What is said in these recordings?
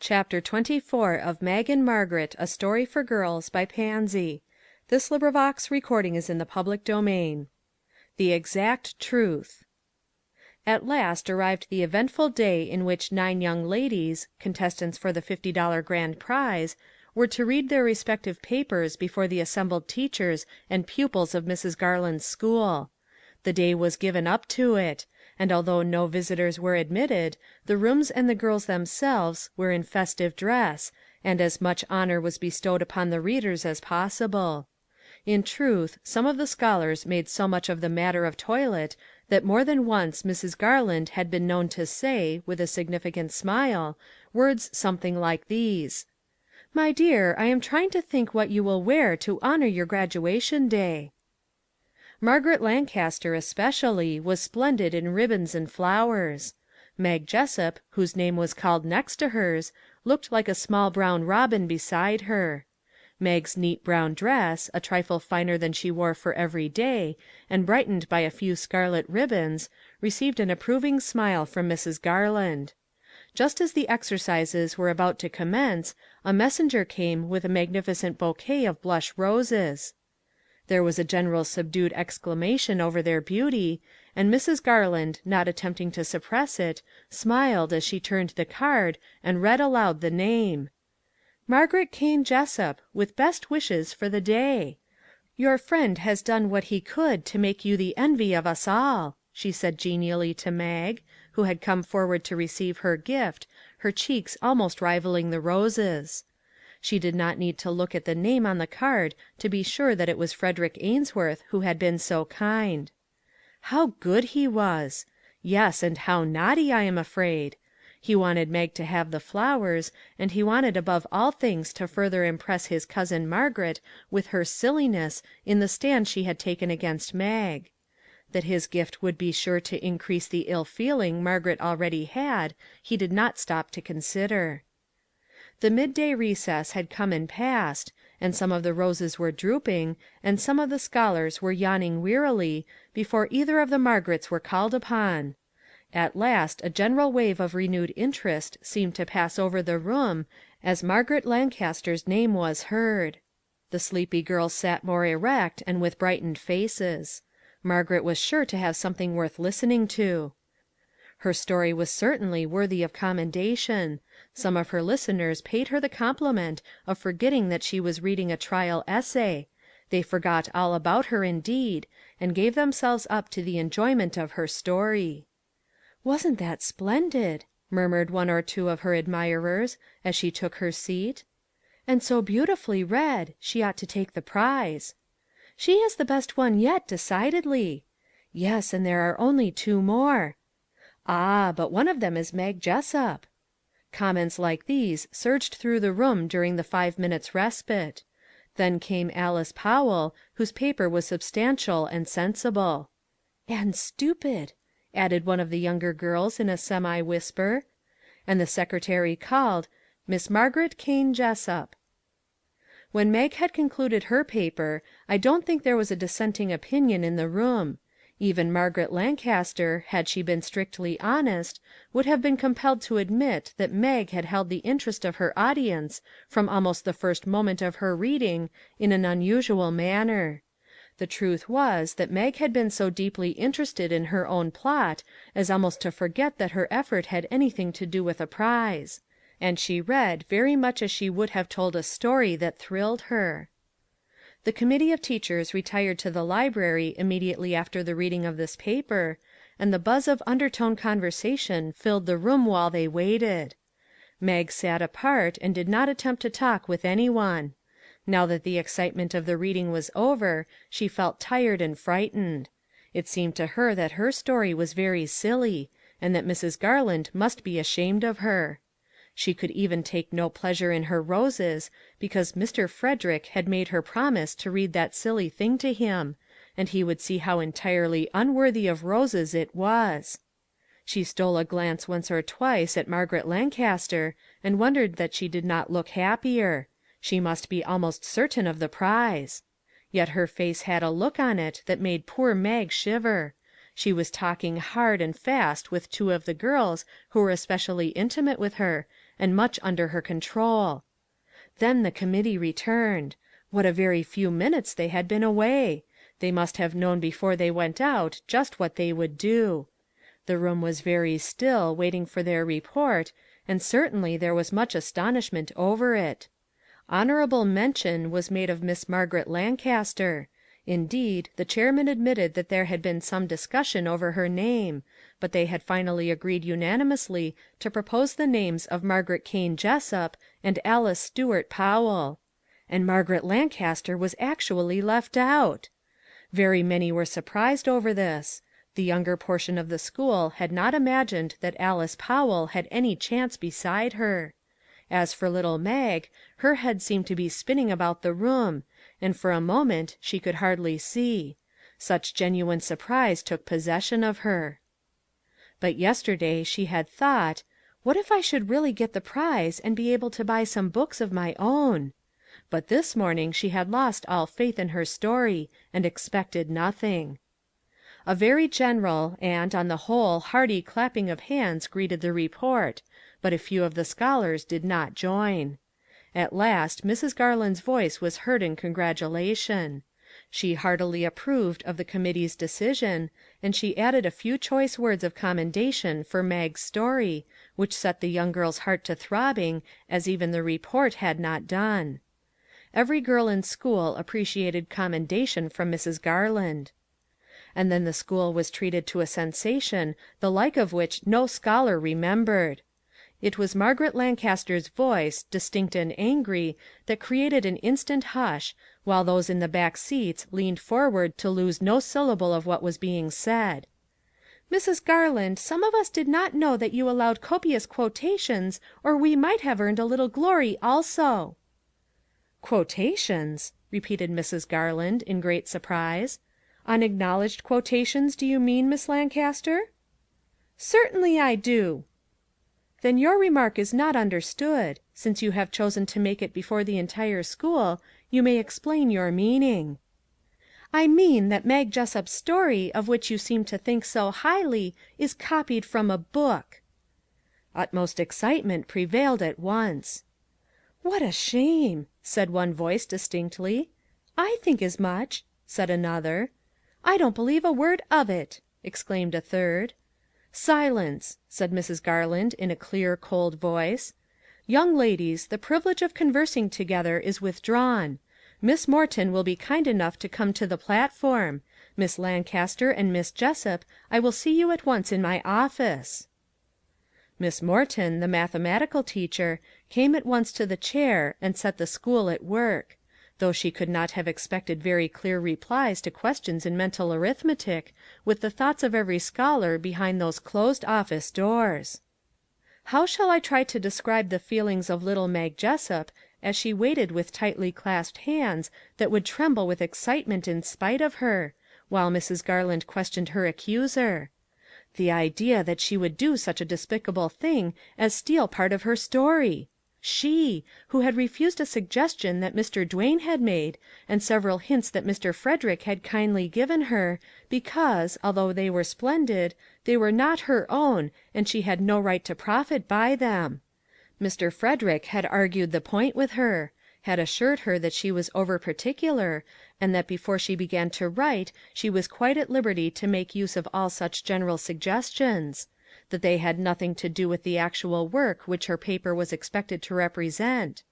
Chapter 24 of Mag and Margaret, A Story for Girls, by Pansy. The Exact Truth. At last arrived the eventful day in which 9 young ladies, contestants for the $50 grand prize, were to read their respective papers before the assembled teachers and pupils of Mrs. Garland's school. The day was given up to it, and although no visitors were admitted, the rooms and the girls themselves were in festive dress, and as much honor was bestowed upon the readers as possible. In truth, some of the scholars made so much of the matter of toilet that more than once Mrs. Garland had been known to say, with a significant smile, words something like these: "My dear, I am trying to think what you will wear to honor your graduation day." Margaret Lancaster, especially, was splendid in ribbons and flowers. Mag Jessup, whose name was called next to hers, looked like a small brown robin beside her. Mag's neat brown dress, a trifle finer than she wore for every day, and brightened by a few scarlet ribbons, received an approving smile from Mrs. Garland. Just as the exercises were about to commence, a messenger came with a magnificent bouquet of blush roses. There was a general subdued exclamation over their beauty, and Mrs. Garland, not attempting to suppress it, smiled as she turned the card and read aloud the name: "Margaret Kane Jessup, with best wishes for the day. Your friend has done what he could to make you the envy of us all," she said genially to Mag, who had come forward to receive her gift, her cheeks almost rivaling the roses. She did not need to look at the name on the card to be sure that it was Frederick Ainsworth who had been so kind. How good he was! Yes, and how naughty, I am afraid. He wanted Mag to have the flowers, and he wanted above all things to further impress his cousin Margaret with her silliness in the stand she had taken against Mag. That his gift would be sure to increase the ill feeling Margaret already had, he did not stop to consider. The midday recess had come and passed, and some of the roses were drooping, and some of the scholars were yawning wearily, before either of the Margarets were called upon. At last a general wave of renewed interest seemed to pass over the room as Margaret Lancaster's name was heard. The sleepy girls sat more erect and with brightened faces. Margaret was sure to have something worth listening to. Her story was certainly worthy of commendation. Some of her listeners paid her the compliment of forgetting that she was reading a trial essay; they forgot all about her, indeed, and gave themselves up to the enjoyment of her story. "Wasn't that splendid?" murmured one or two of her admirers, as she took her seat. "And so beautifully read; she ought to take the prize." "She is the best one yet, decidedly." "Yes, and there are only 2 more." "Ah, but one of them is Mag Jessup." Comments like these surged through the room during the 5 minutes' respite. Then came Alice Powell, whose paper was substantial and sensible. "And stupid," added one of the younger girls in a semi-whisper. And the secretary called, "Miss Margaret Kane Jessup." When Mag had concluded her paper, I don't think there was a dissenting opinion in the room. Even Margaret Lancaster, had she been strictly honest, would have been compelled to admit that Mag had held the interest of her audience from almost the first moment of her reading in an unusual manner. The truth was that Mag had been so deeply interested in her own plot as almost to forget that her effort had anything to do with a prize; and she read very much as she would have told a story that thrilled her. The committee of teachers retired to the library immediately after the reading of this paper, and the buzz of undertone conversation filled the room while they waited. Mag sat apart and did not attempt to talk with any one. Now that the excitement of the reading was over, she felt tired and frightened. It seemed to her that her story was very silly, and that Mrs. Garland must be ashamed of her. She could even take no pleasure in her roses, because Mr. Frederick had made her promise to read that silly thing to him, and he would see how entirely unworthy of roses it was. She stole a glance once or twice at Margaret Lancaster, and wondered that she did not look happier. She must be almost certain of the prize. Yet her face had a look on it that made poor Mag shiver. She was talking hard and fast with two of the girls who were especially intimate with her, and much under her control. Then the committee returned. What a very few minutes they had been away! They must have known before they went out just what they would do. The room was very still, waiting for their report, and certainly there was much astonishment over it. Honorable mention was made of Miss Margaret Lancaster. Indeed, the chairman admitted that there had been some discussion over her name, but they had finally agreed unanimously to propose the names of Margaret Kane Jessup and Alice Stuart Powell. And Margaret Lancaster was actually left out! Very many were surprised over this. The younger portion of the school had not imagined that Alice Powell had any chance beside her. As for little Mag, her head seemed to be spinning about the room, and for a moment she could hardly see. Such genuine surprise took possession of her. But yesterday she had thought, "What if I should really get the prize and be able to buy some books of my own?" But this morning she had lost all faith in her story, and expected nothing. A very general and, on the whole, hearty clapping of hands greeted the report, but a few of the scholars did not join. At last Mrs. Garland's voice was heard in congratulation. She heartily approved of the committee's decision, and she added a few choice words of commendation for Mag's story, which set the young girl's heart to throbbing as even the report had not done. Every girl in school appreciated commendation from Mrs. Garland. And then the school was treated to a sensation the like of which no scholar remembered. It was Margaret Lancaster's voice, distinct and angry, that created an instant hush, while those in the back seats leaned forward to lose no syllable of what was being said. "Mrs. Garland, some of us did not know that you allowed copious quotations, or we might have earned a little glory also." "Quotations?" repeated Mrs. Garland, in great surprise. "Unacknowledged quotations, do you mean, Miss Lancaster?" "Certainly I do." "Then your remark is not understood. Since you have chosen to make it before the entire school, you may explain your meaning." "I mean that Mag Jessup's story, of which you seem to think so highly, is copied from a book." Utmost excitement prevailed at once. "What a shame!" said one voice distinctly. "I think as much," said another. "I don't believe a word of it," exclaimed a third. "Silence!" said Mrs. Garland in a clear, cold voice. "Young ladies, the privilege of conversing together is withdrawn. Miss Morton will be kind enough to come to the platform. Miss Lancaster and Miss Jessup, I will see you at once in my office." Miss Morton, the mathematical teacher, came at once to the chair and set the school at work. Though she could not have expected very clear replies to questions in mental arithmetic, with the thoughts of every scholar behind those closed office doors. How shall I try to describe the feelings of little Mag Jessup as she waited with tightly clasped hands that would tremble with excitement in spite of her, while Mrs. Garland questioned her accuser? The idea that she would do such a despicable thing as steal part of her story! She, who had refused a suggestion that Mr. Duane had made, and several hints that Mr. Frederick had kindly given her, because, although they were splendid, they were not her own, and she had no right to profit by them. Mr. Frederick had argued the point with her, had assured her that she was over particular, and that before she began to write she was quite at liberty to make use of all such general suggestions; that they had nothing to do with the actual work which her paper was expected to represent.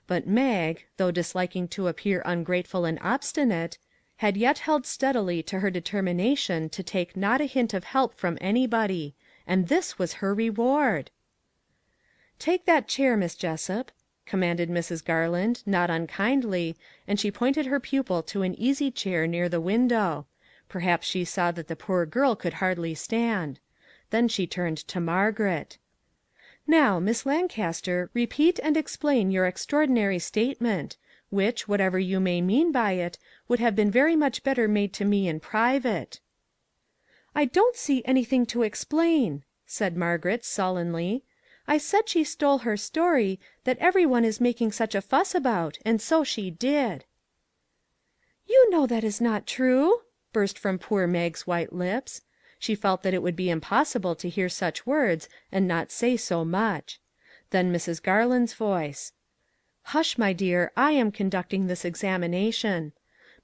But Mag, though disliking to appear ungrateful and obstinate, had yet held steadily to her determination to take not a hint of help from anybody, and this was her reward! "Take that chair, Miss Jessup," commanded Mrs. Garland, not unkindly, and she pointed her pupil to an easy chair near the window. Perhaps she saw that the poor girl could hardly stand. Then she turned to Margaret. "Now, Miss Lancaster, repeat and explain your extraordinary statement, which, whatever you may mean by it, would have been very much better made to me in private." "I don't see anything to explain," said Margaret, sullenly. "I said she stole her story, that every one is making such a fuss about, and so she did." "You know that is not true," burst from poor Mag's white lips. She felt that it would be impossible to hear such words and not say so much. Then Mrs. Garland's voice: " Hush, my dear, I am conducting this examination.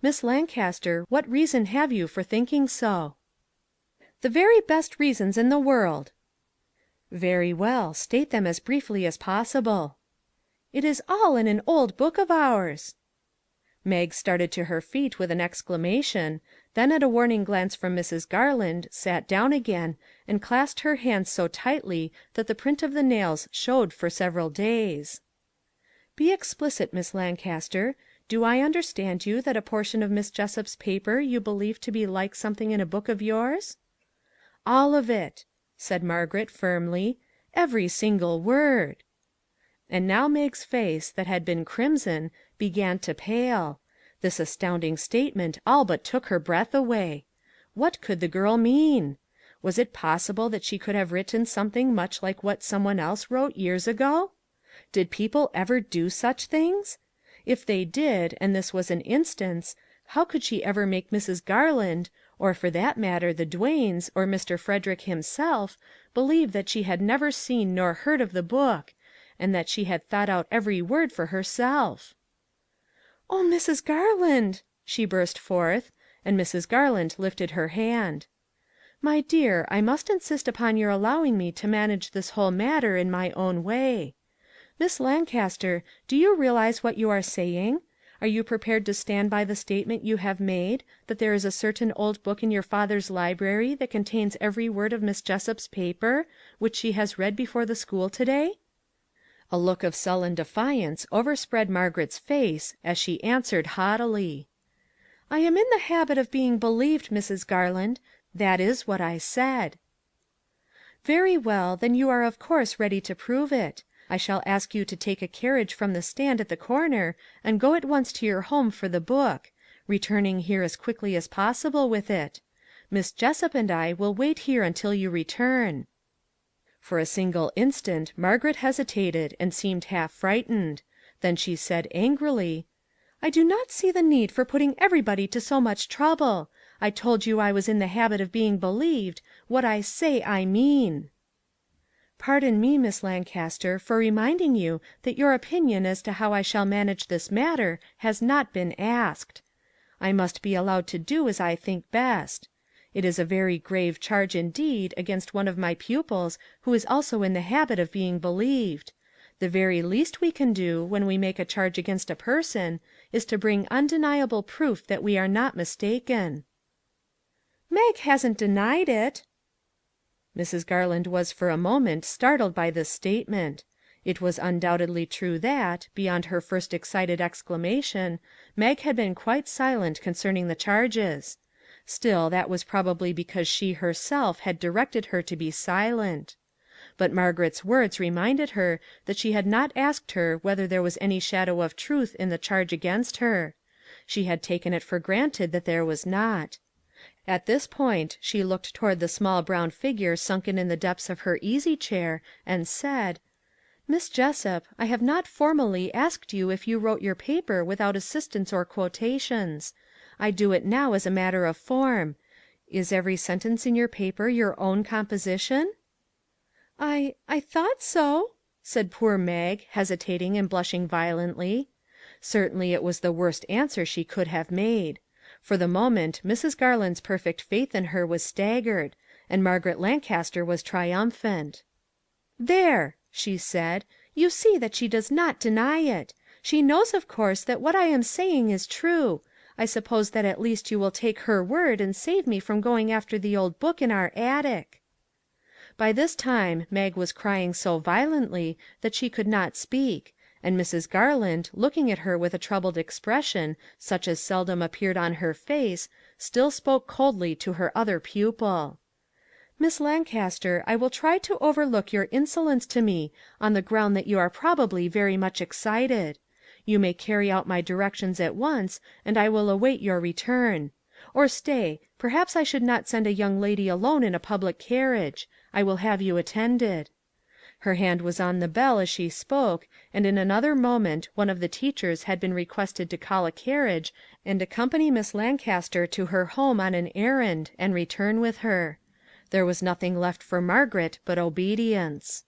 Miss Lancaster, what reason have you for thinking so? "" The very best reasons in the world." " Very well. State them as briefly as possible." " It is all in an old book of ours." Mag started to her feet with an exclamation, then at a warning glance from Mrs. Garland sat down again and clasped her hands so tightly that the print of the nails showed for several days. " Be explicit, Miss Lancaster. Do I understand you that a portion of Miss Jessup's paper you believe to be like something in a book of yours ?"" All of it," said Margaret, firmly. " Every single word." And now Mag's face, that had been crimson, began to pale. This astounding statement all but took her breath away. What could the girl mean? Was it possible that she could have written something much like what some one else wrote years ago? Did people ever do such things? If they did, and this was an instance, how could she ever make Mrs. Garland, or for that matter the Duanes, or Mr. Frederick himself, believe that she had never seen nor heard of the book, and that she had thought out every word for herself? " Oh, Mrs. Garland !" she burst forth, and Mrs. Garland lifted her hand. " My dear, I must insist upon your allowing me to manage this whole matter in my own way. Miss Lancaster, do you realize what you are saying? Are you prepared to stand by the statement you have made, that there is a certain old book in your father's library that contains every word of Miss Jessup's paper, which she has read before the school to day? " A look of sullen defiance overspread Margaret's face as she answered haughtily: " I am in the habit of being believed, Mrs. Garland. That is what I said." " Very well, then you are of course ready to prove it. I shall ask you to take a carriage from the stand at the corner and go at once to your home for the book, returning here as quickly as possible with it. Miss Jessup and I will wait here until you return." For a single instant Margaret hesitated and seemed half frightened. Then she said angrily: " I do not see the need for putting everybody to so much trouble. I told you I was in the habit of being believed. What I say I mean." " Pardon me, Miss Lancaster, for reminding you that your opinion as to how I shall manage this matter has not been asked. I must be allowed to do as I think best. It is a very grave charge indeed against one of my pupils who is also in the habit of being believed. The very least we can do, when we make a charge against a person, is to bring undeniable proof that we are not mistaken." " Mag hasn't denied it." Mrs. Garland was for a moment startled by this statement. It was undoubtedly true that, beyond her first excited exclamation, Mag had been quite silent concerning the charges. Still, that was probably because she herself had directed her to be silent. But Margaret's words reminded her that she had not asked her whether there was any shadow of truth in the charge against her. She had taken it for granted that there was not. At this point she looked toward the small brown figure sunken in the depths of her easy chair, and said: " Miss Jessup, I have not formally asked you if you wrote your paper without assistance or quotations. I do it now as a matter of form. Is every sentence in your paper your own composition? "" I thought so," said poor Mag, hesitating and blushing violently. Certainly it was the worst answer she could have made. For the moment Mrs. Garland's perfect faith in her was staggered, and Margaret Lancaster was triumphant. " There !" she said, " you see that she does not deny it. She knows, of course, that what I am saying is true. I suppose that at least you will take her word and save me from going after the old book in our attic." By this time Mag was crying so violently that she could not speak, and Mrs. Garland, looking at her with a troubled expression such as seldom appeared on her face, still spoke coldly to her other pupil. " Miss Lancaster, I will try to overlook your insolence to me, on the ground that you are probably very much excited. You may carry out my directions at once, and I will await your return. Or stay, perhaps I should not send a young lady alone in a public carriage. I will have you attended." Her hand was on the bell as she spoke, and in another moment one of the teachers had been requested to call a carriage and accompany Miss Lancaster to her home on an errand, and return with her. There was nothing left for Margaret but obedience.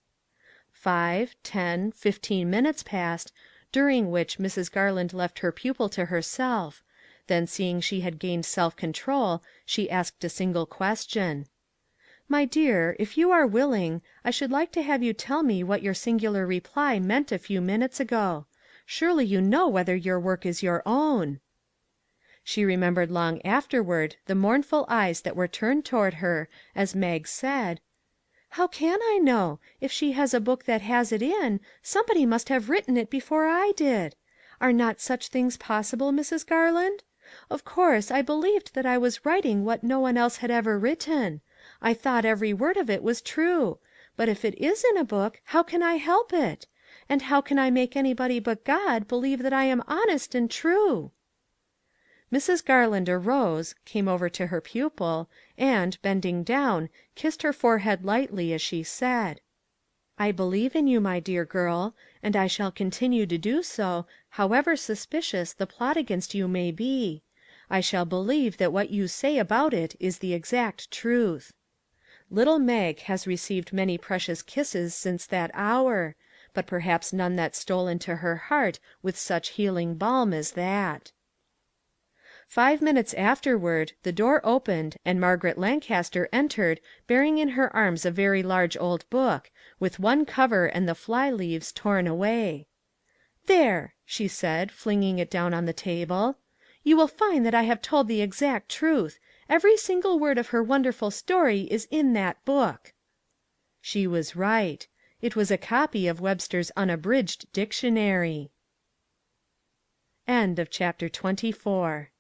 5, 10, 15 minutes passed, during which Mrs. Garland left her pupil to herself, then seeing she had gained self-control, she asked a single question. " My dear, if you are willing, I should like to have you tell me what your singular reply meant a few minutes ago. Surely you know whether your work is your own." She remembered long afterward the mournful eyes that were turned toward her as Mag said: " How can I know? If she has a book that has it in, somebody must have written it before I did. Are not such things possible, Mrs. Garland? Of course, I believed that I was writing what no one else had ever written. I thought every word of it was true. But if it is in a book, how can I help it? And how can I make anybody but God believe that I am honest and true?" Mrs. Garland arose, came over to her pupil, and, bending down, kissed her forehead lightly as she said: " I believe in you, my dear girl, and I shall continue to do so, however suspicious the plot against you may be. I shall believe that what you say about it is the exact truth. Little Mag has received many precious kisses since that hour, but perhaps none that stole into her heart with such healing balm as that." 5 minutes afterward the door opened and Margaret Lancaster entered bearing in her arms a very large old book, with one cover and the fly leaves torn away. " There !" she said, flinging it down on the table. " You will find that I have told the exact truth. Every single word of her wonderful story is in that book." She was right. It was a copy of Webster's Unabridged Dictionary. CHAPTER 25